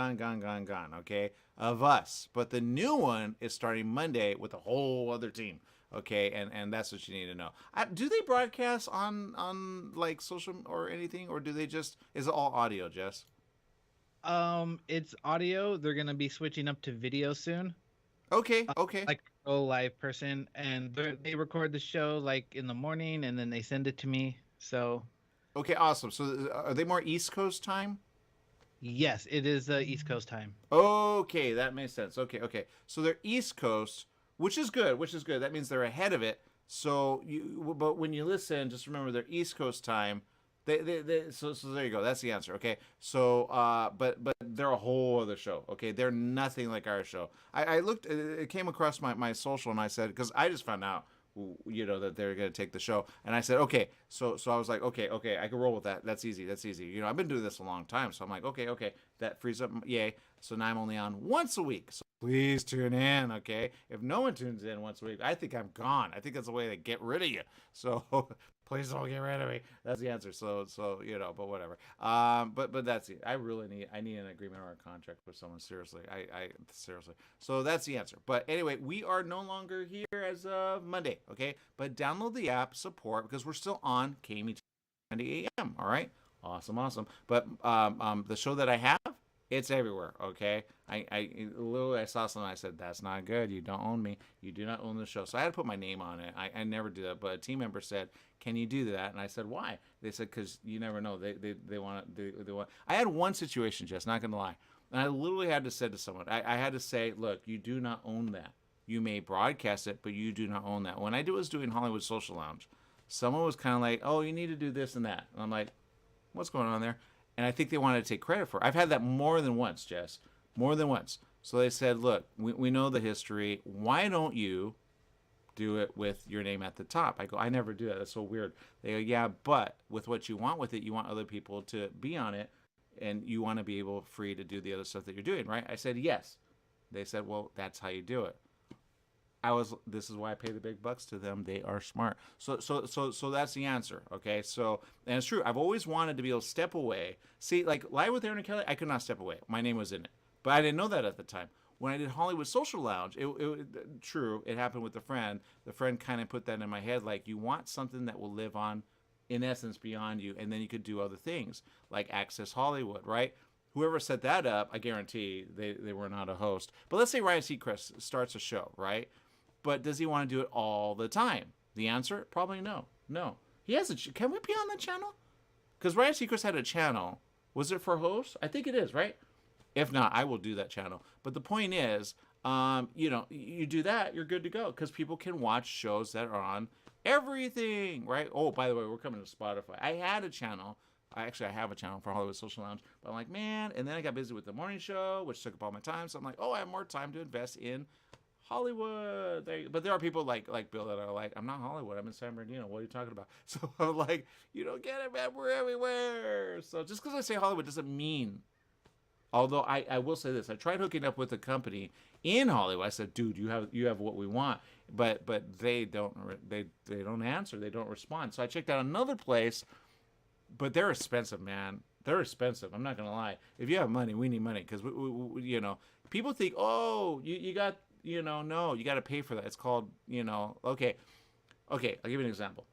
Okay, of us. But the new one is starting Monday with a whole other team. Okay, and that's what you need to know. Do they broadcast on like social or anything, or do they just is it all audio, Jess? It's audio. They're gonna be switching up to video soon. Okay. Like a live person, and they record the show like in the morning, and then they send it to me. So. Okay, awesome. So are they more East Coast time? Yes, it is East Coast time. Okay, that makes sense. Okay. So they're East Coast, which is good. That means they're ahead of it. So but when you listen, just remember they're East Coast time. So there you go. That's the answer. Okay. So but they're a whole other show. Okay. They're nothing like our show. I looked. It came across my social, and I said, because I just found out, you know, that they're gonna take the show, and I said, okay. So I was like, okay, I can roll with that. That's easy. You know, I've been doing this a long time, so I'm like, okay. That frees up. Yay. So now I'm only on once a week. So please tune in. Okay. If no one tunes in once a week, I think I'm gone. I think that's a way to get rid of you. So. Please don't get rid of me. That's the answer. So you know, but whatever. But that's it. I need an agreement or a contract with someone. Seriously, I seriously. So that's the answer. But anyway, we are no longer here as of Monday. Okay, but download the app, support, because we're still on KME 90 AM. All right, awesome. But the show that I have, it's everywhere. Okay, I saw something. I said, that's not good. You don't own me. You do not own the show. So I had to put my name on it. I never do that. But a team member said, can you do that? And I said, why? They said, because you never know. They want. I had one situation, Jess, not gonna lie, and I literally had to say to someone, I had to say, look, you do not own that. You may broadcast it, but you do not own that. When I was doing Hollywood Social Lounge, someone was kind of like, oh, you need to do this and that. And I'm like, what's going on there? And I think they wanted to take credit for it. I've had that more than once, Jess. More than once. So they said, look, we know the history. Why don't you do it with your name at the top? I go, I never do that. That's so weird. They go, yeah, but with what you want with it, you want other people to be on it. and you want to be able free to do the other stuff that you're doing, right? I said yes. They said, well, that's how you do it. This is why I pay the big bucks to them. They are smart. So that's the answer. Okay. So, and it's true. I've always wanted to be able to step away. See, like Live with Aaron and Kelly, I could not step away. My name was in it, but I didn't know that at the time. When I did Hollywood Social Lounge, true, it happened with a friend. The friend kind of put that in my head, like, you want something that will live on, in essence, beyond you, and then you could do other things, like Access Hollywood, right? Whoever set that up, I guarantee they were not a host. But let's say Ryan Seacrest starts a show, right? But does he want to do it all the time? The answer, probably no. No. He has can we be on that channel? Because Ryan Seacrest had a channel. Was it for hosts? I think it is, right? If not, I will do that channel. But the point is, you do that, you're good to go. Because people can watch shows that are on everything, right? Oh, by the way, we're coming to Spotify. I had a channel. I have a channel for Hollywood Social Lounge. But I'm like, man. And then I got busy with the morning show, which took up all my time. So I'm like, oh, I have more time to invest in Hollywood. But there are people like Bill that are like, I'm not Hollywood. I'm in San Bernardino. What are you talking about? So I'm like, you don't get it, man. We're everywhere. So just because I say Hollywood doesn't mean. Although I will say this, I tried hooking up with a company in Hollywood. I said, dude, you have what we want, but they don't answer, they don't respond. So I checked out another place, but they're expensive, man. They're expensive. I'm not gonna lie. If you have money, we need money because we people think, oh, you got no, you got to pay for that. It's called okay. I'll give you an example.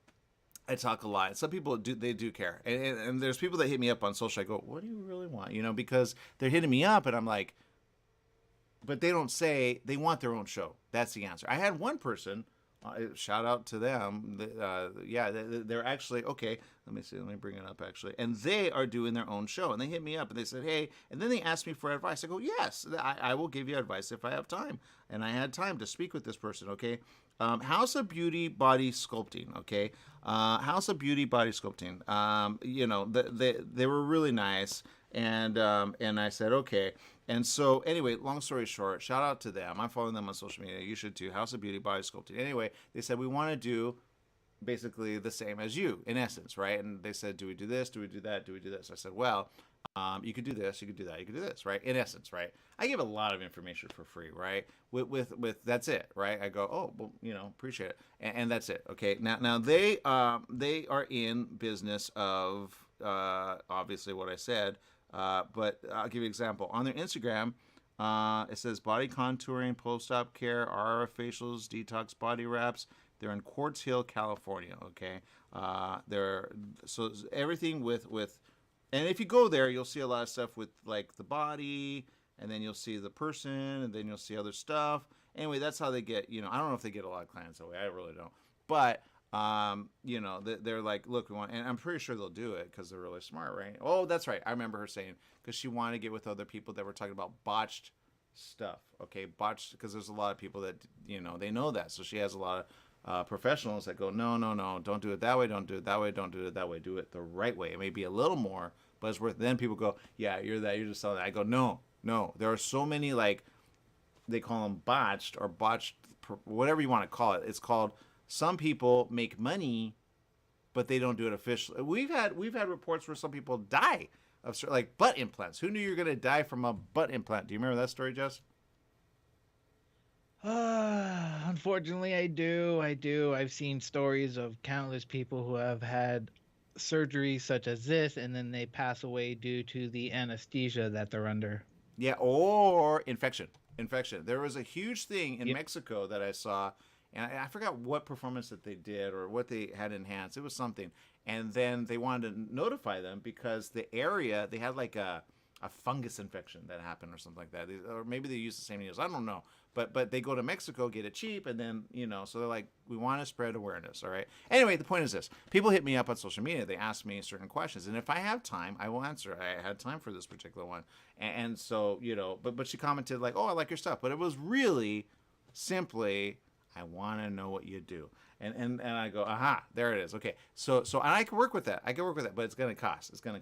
I talk a lot. Some people do care. And there's people that hit me up on social. I go, what do you really want? Because they're hitting me up and I'm like, but they don't say they want their own show. That's the answer. I had one person, shout out to them. They're actually, okay, let me see. Let me bring it up actually. And they are doing their own show. And they hit me up and they said, hey, and then they asked me for advice. I go, yes, I will give you advice if I have time. And I had time to speak with this person, okay? House of Beauty Body Sculpting, okay? House of Beauty Body Sculpting. They were really nice, and I said okay. And so anyway, long story short, shout out to them. I'm following them on social media. You should too. House of Beauty Body Sculpting. Anyway, they said we want to do basically the same as you, in essence, right? And they said, do we do this? Do we do that? Do we do this? I said, well, you could do this, you could do that, you could do this, right? In essence, right? I give a lot of information for free, right? With that's it, right? I go, oh, well, appreciate it, and that's it. Okay, now they are in business of obviously what I said, but I'll give you an example. On their Instagram, it says body contouring, post-op care, RF facials, detox body wraps. They're in Quartz Hill, California. Okay, so everything with. And if you go there, you'll see a lot of stuff with like the body, and then you'll see the person, and then you'll see other stuff. Anyway, that's how they get, I don't know if they get a lot of clients that way. I really don't. But, they're like, look, we want, and I'm pretty sure they'll do it because they're really smart, right? Oh, that's right. I remember her saying, because she wanted to get with other people that were talking about botched stuff. Okay, botched, because there's a lot of people that, they know that. So she has a lot of professionals that go, no, don't do it that way, don't do it that way, don't do it that way, do it the right way. It may be a little more, but it's worth. Then people go, yeah, you're just selling that. I go, no, there are so many, like, they call them botched or botched, whatever you want to call it. It's called, some people make money, but they don't do it officially. We've had reports where some people die of, like, butt implants. Who knew you were going to die from a butt implant? Do you remember that story, Jess? Unfortunately, I do. I've seen stories of countless people who have had surgery such as this, and then they pass away due to the anesthesia that they're under. Yeah, or infection. There was a huge thing in Mexico that I saw, and I forgot what performance that they did or what they had enhanced. It was something. And then they wanted to notify them because the area, they had like a fungus infection that happened or something like that. Or maybe they used the same needles. I don't know. But they go to Mexico, get it cheap, and then, so they're like, we want to spread awareness, all right? Anyway, the point is this. People hit me up on social media. They ask me certain questions. And if I have time, I will answer. I had time for this particular one. And so, but she commented like, oh, I like your stuff. But it was really simply, I want to know what you do. And I go, aha, there it is. Okay. So and I can work with that. But it's going to cost. It's going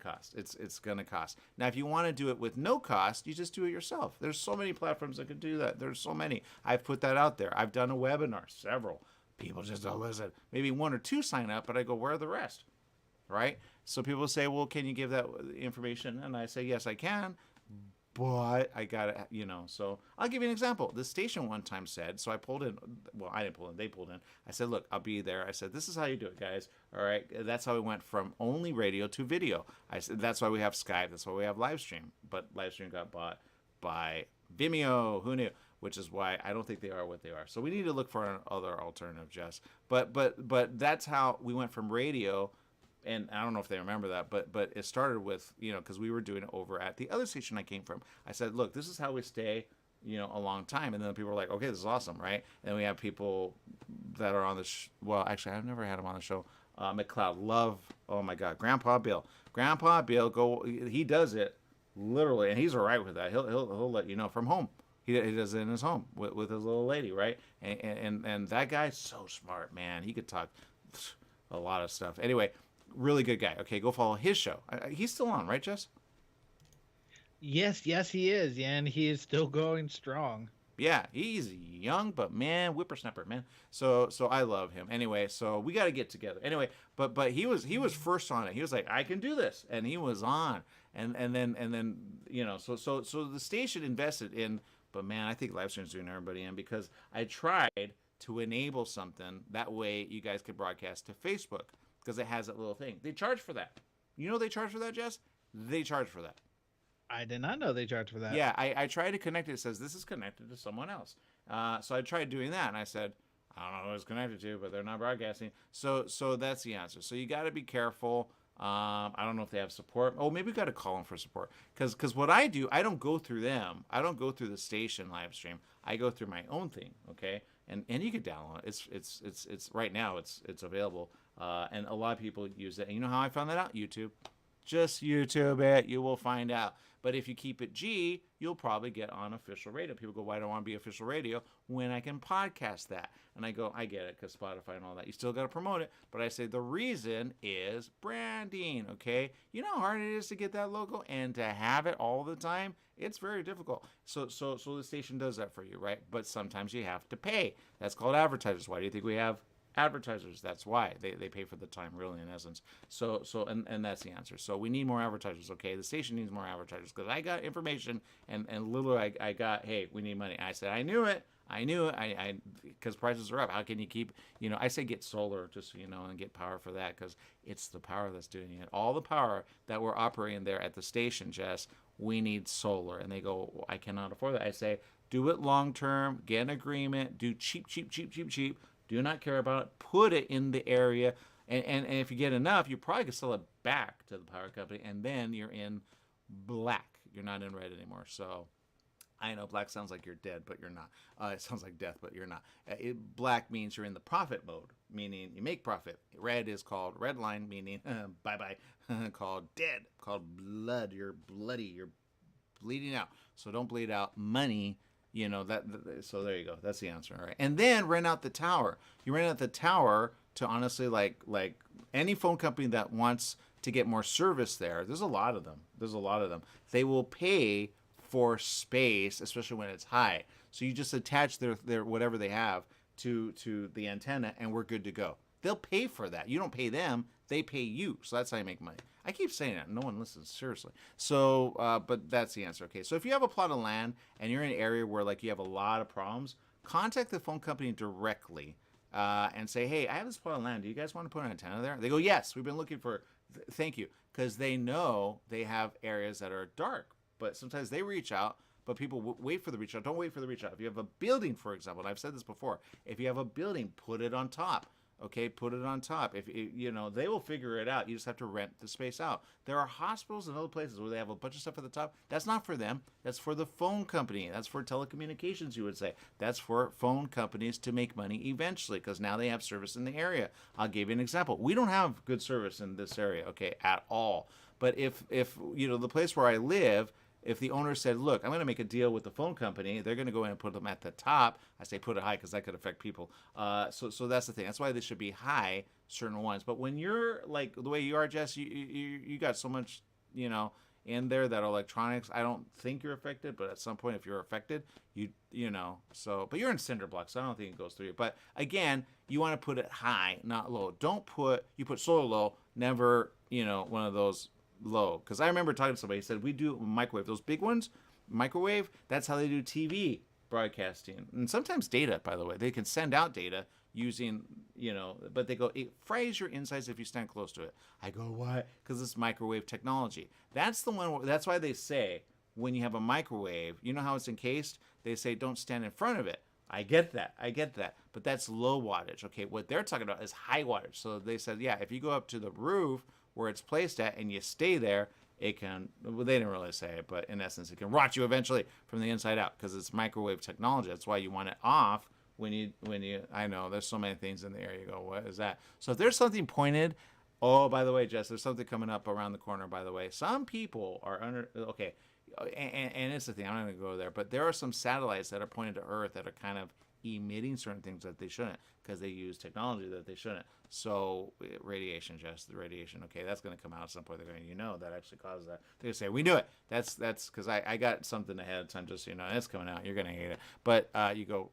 to cost. Now, if you want to do it with no cost, you just do it yourself. There's so many platforms that can do that. There's so many. I've put that out there. I've done a webinar, several. People just don't listen. Maybe one or two sign up, but I go, where are the rest? Right? So people say, well, can you give that information? And I say, yes, I can. But I got to, so I'll give you an example. The station one time said, so I pulled in, well, I didn't pull in, they pulled in. I said, look, I'll be there. I said, this is how you do it, guys. All right. That's how we went from only radio to video. I said, that's why we have Skype. That's why we have live stream. But live stream got bought by Vimeo. Who knew? Which is why I don't think they are what they are. So we need to look for another alternative, Jess. But that's how we went from radio. And I don't know if they remember that, but it started with, because we were doing it over at the other station I came from. I said, look, this is how we stay, a long time. And then people were like, okay, this is awesome, right? And then we have people that are on the well, actually, I've never had him on the show. McLeod, love, oh my God, Grandpa Bill. Grandpa Bill, he does it literally, and he's all right with that. He'll let you know from home. He does it in his home with his little lady, right? And that guy's so smart, man. He could talk a lot of stuff. Anyway. Really good guy. Okay, go follow his show. He's still on, right, Jess? Yes, he is, and he is still going strong. Yeah, he's young, but man, whippersnapper, man. So I love him. Anyway, so we got to get together. Anyway, but he was first on it. He was like, I can do this, and he was on. And then so the station invested in. But man, I think Livestream's doing everybody in because I tried to enable something that way you guys could broadcast to Facebook. Because it has that little thing. They charge for that. They charge for that, Jess? They charge for that. I did not know they charged for that. Yeah, I tried to connect it. It says this is connected to someone else. So I tried doing that, and I said, I don't know who it's connected to, but they're not broadcasting. So that's the answer. So you got to be careful. I don't know if they have support. Oh, maybe we got to call them for support. Because what I do, I don't go through them. I don't go through the station live stream. I go through my own thing, okay? And you can download it. It's right now. It's available. And a lot of people use it. And you know how I found that out? YouTube. Just YouTube it. You will find out. But if you keep it G, you'll probably get on official radio. People go, why do I want to be official radio when I can podcast that? And I go, I get it, because Spotify and all that. You still got to promote it. But I say the reason is branding, okay? You know how hard it is to get that logo and to have it all the time? It's very difficult. So the station does that for you, right? But sometimes you have to pay. That's called advertisers. Why do you think we have advertisers? That's why they pay for the time, really, in essence. And that's the answer. So we need more advertisers. Okay, the station needs more advertisers because I got information and literally I got, hey, we need money. I said I knew it because prices are up. How can you keep, I say get solar just so you know, and get power for that, because it's the power that's doing it. All the power that we're operating there at the station, Jess, we need solar. And they go, well, I cannot afford that. I say do it long term, get an agreement, do cheap. Do not care about it. Put it in the area. And if you get enough, you probably can sell it back to the power company. And then you're in black. You're not in red anymore. So I know black sounds like you're dead, but you're not. It sounds like death, but you're not. Black means you're in the profit mode, meaning you make profit. Red is called red line, meaning bye-bye, called dead, called blood. You're bloody. You're bleeding out. So don't bleed out money. So there you go. That's the answer. All right. And then rent out the tower. You rent out the tower to honestly like any phone company that wants to get more service there. There's a lot of them. They will pay for space, especially when it's high. So you just attach their whatever they have to the antenna and we're good to go. They'll pay for that. You don't pay them. They pay you. So that's how you make money. I keep saying that. No one listens, seriously. So, but that's the answer. Okay, so if you have a plot of land and you're in an area where, you have a lot of problems, contact the phone company directly and say, hey, I have this plot of land. Do you guys want to put an antenna there? They go, yes, we've been looking for, thank you. Because they know they have areas that are dark. But sometimes they reach out, but people wait for the reach out. Don't wait for the reach out. If you have a building, for example, and I've said this before, if you have a building, put it on top. Okay, put it on top. If they will figure it out. You just have to rent the space out. There are hospitals and other places where they have a bunch of stuff at the top. That's not for them. That's for the phone company. That's for telecommunications, you would say. That's for phone companies to make money eventually, because now they have service in the area. I'll give you an example. We don't have good service in this area, okay, at all. But if the place where I live, if the owner said, look, I'm going to make a deal with the phone company, they're going to go in and put them at the top. I say put it high because that could affect people. So that's the thing. That's why they should be high, certain ones. But when you're like the way you are, Jess, you got so much, in there that are electronics, I don't think you're affected, but at some point if you're affected, you know, so, but you're in cinder blocks, so I don't think it goes through you. But again, you want to put it high, not low. You put solar low, never, you know, one of those low. Because I remember talking to somebody, he said, we do microwave, those big ones, microwave, that's how they do TV broadcasting. And sometimes data, by the way. They can send out data using, you know, but they go, it fries your insides if you stand close to it. I go, what? Because it's microwave technology. That's the one, that's why they say when you have a microwave, you know how it's encased? They say don't stand in front of it. I get that. But that's low wattage. Okay, what they're talking about is high wattage. So they said, yeah, if you go up to the roof where it's placed at and you stay there, it can, well, they didn't really say it, but in essence, it can rot you eventually from the inside out because it's microwave technology. That's why you want it off when you, I know there's so many things in the air. You go, what is that? So if there's something pointed, oh, by the way, Jess, there's something coming up around the corner, by the way. Some people are okay, and it's the thing, I'm not going to go there, but there are some satellites that are pointed to Earth that are kind of emitting certain things that they shouldn't because they use technology that they shouldn't. So radiation, Jess, the radiation, okay, that's going to come out at some point. They're going to, you know, that actually causes that. They say, we knew it. That's because I got something ahead of time, just so you know, it's coming out. You're going to hate it. But you go,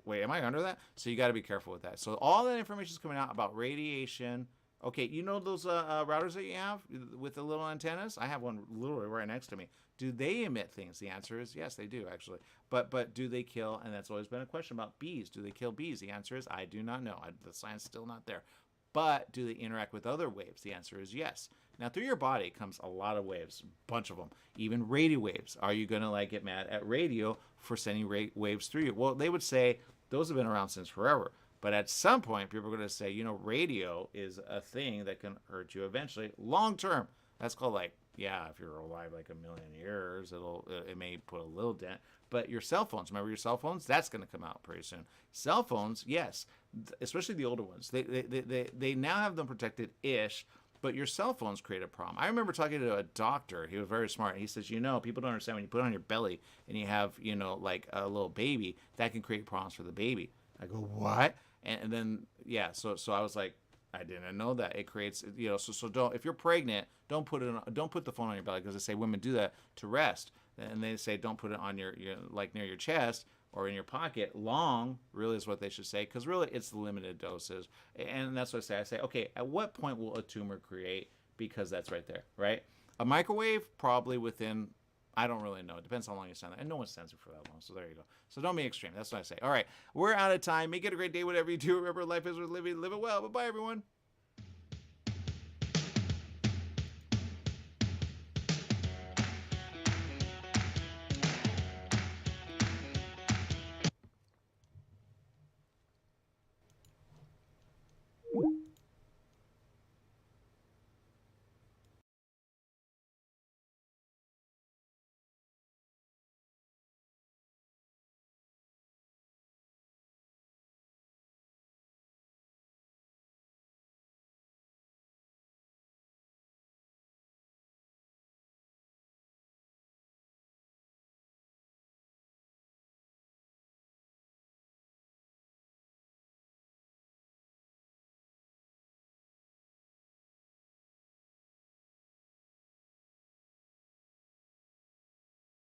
wait, am I under that? So you got to be careful with that. So all that information is coming out about radiation. Okay, you know those routers that you have with the little antennas? I have one literally right next to me. Do they emit things? The answer is yes, they do, actually. But do they kill? And that's always been a question about bees. Do they kill bees? The answer is I do not know. The science is still not there. But do they interact with other waves? The answer is yes. Now, through your body comes a lot of waves, a bunch of them, even radio waves. Are you going to get mad at radio for sending waves through you? Well, they would say those have been around since forever. But at some point, people are going to say, you know, radio is a thing that can hurt you eventually, long term. That's called if you're alive like a million years, it may put a little dent. But your cell phones, remember your cell phones? That's going to come out pretty soon. Cell phones, yes, especially the older ones. They now have them protected-ish, but your cell phones create a problem. I remember talking to a doctor. He was very smart. He says, you know, people don't understand when you put it on your belly and you have, you know, like a little baby, that can create problems for the baby. I go, what? And then, yeah, so I was like, I didn't know that. It creates, you know, so don't, if you're pregnant, don't put the phone on your belly, because they say women do that to rest. And they say don't put it on your like near your chest or in your pocket long, really is what they should say, because really it's limited doses. And that's what I say. I say, okay, at what point will a tumor create? Because that's right there, right? A microwave, probably within, I don't really know. It depends how long you stand there. And no one stands there for that long. So there you go. So don't be extreme. That's what I say. All right. We're out of time. Make it a great day, whatever you do. Remember, life is worth living. Live it well. Bye-bye, everyone.